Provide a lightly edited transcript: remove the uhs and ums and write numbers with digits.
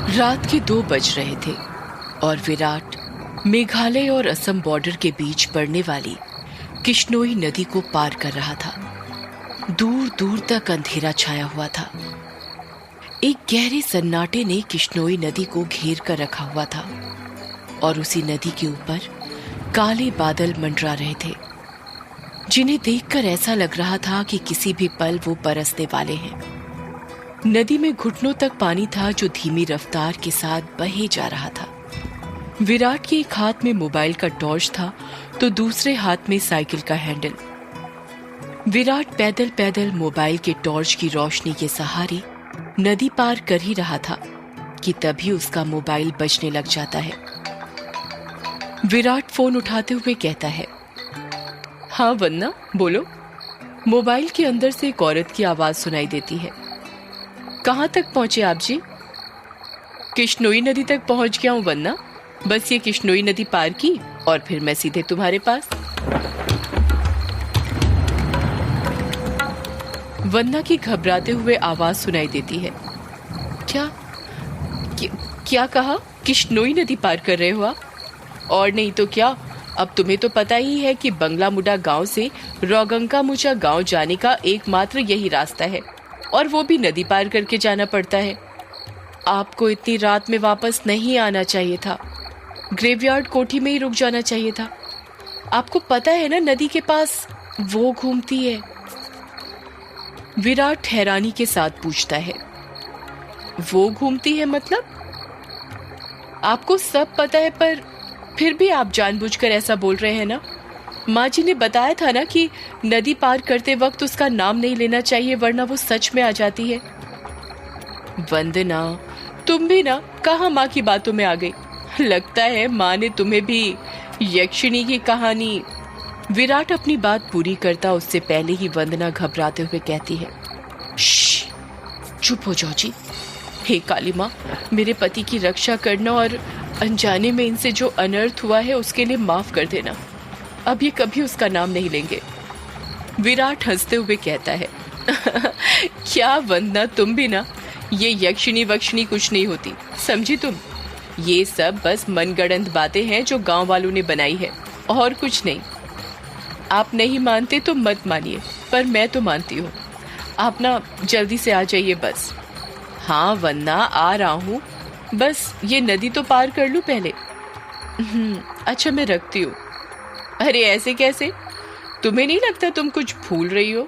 रात के 2 बज रहे थे और विराट मेघालय और असम बॉर्डर के बीच पड़ने वाली किश्नोई नदी को पार कर रहा था। दूर दूर तक अंधेरा छाया हुआ था। एक गहरे सन्नाटे ने किश्नोई नदी को घेर कर रखा हुआ था और उसी नदी के ऊपर काले बादल मंडरा रहे थे, जिन्हें देखकर ऐसा लग रहा था कि किसी भी पल वो बरसने वाले हैं। नदी में घुटनों तक पानी था जो धीमी रफ्तार के साथ बहे जा रहा था। विराट के एक हाथ में मोबाइल का टॉर्च था तो दूसरे हाथ में साइकिल का हैंडल। विराट पैदल पैदल मोबाइल के टॉर्च की रोशनी के सहारे नदी पार कर ही रहा था कि तभी उसका मोबाइल बजने लग जाता है। विराट फोन उठाते हुए कहता है, हाँ वन्ना बोलो। मोबाइल के अंदर से एक औरत की आवाज सुनाई देती है। कहाँ तक पहुंचे आप जी? किश्नोई नदी तक पहुंच गया हूं वन्ना। बस ये किश्नोई नदी पार की और फिर मैं सीधे तुम्हारे पास। वन्ना की घबराते हुए आवाज सुनाई देती है। क्या कहा? किश्नोई नदी पार कर रहे हो आप? और नहीं तो क्या, अब तुम्हें तो पता ही है कि बंगला मुडा गांव से रोगंका मुचा गांव जाने का एकमात्र यही रास्ता है और वो भी नदी पार करके जाना पड़ता है। आपको इतनी रात में वापस नहीं आना चाहिए था। ग्रेवयार्ड कोठी में ही रुक जाना चाहिए था। आपको पता है ना नदी के पास वो घूमती है। विराट हैरानी के साथ पूछता है, वो घूमती है मतलब? आपको सब पता है पर फिर भी आप जानबूझकर ऐसा बोल रहे हैं ना। माँ जी ने बताया था ना कि नदी पार करते वक्त उसका नाम नहीं लेना चाहिए वरना वो सच में आ जाती है। वंदना, तुम भी ना कहाँ माँ की बातों में आ गई। लगता है माँ ने तुम्हें भी यक्षिणी की कहानी। विराट अपनी बात पूरी करता उससे पहले ही वंदना घबराते हुए कहती है, चुप हो जाओ जी। हे काली माँ, मेरे पति की रक्षा करना और अनजाने में इनसे जो अनर्थ हुआ है उसके लिए माफ कर देना। अब ये कभी उसका नाम नहीं लेंगे। विराट हंसते हुए कहता है, क्या वंदना, तुम भी ना। ये यक्षिणी वक्षिणी कुछ नहीं होती, समझी तुम। ये सब बस मनगढ़ंत बातें हैं जो गांव वालों ने बनाई है और कुछ नहीं। आप नहीं मानते तो मत मानिए, पर मैं तो मानती हूँ। आप ना जल्दी से आ जाइए बस। हाँ वन्ना, आ रहा हूँ, बस ये नदी तो पार कर लूँ पहले। अच्छा मैं रखती हूँ। अरे ऐसे कैसे? तुम्हें नहीं लगता तुम कुछ भूल रही हो?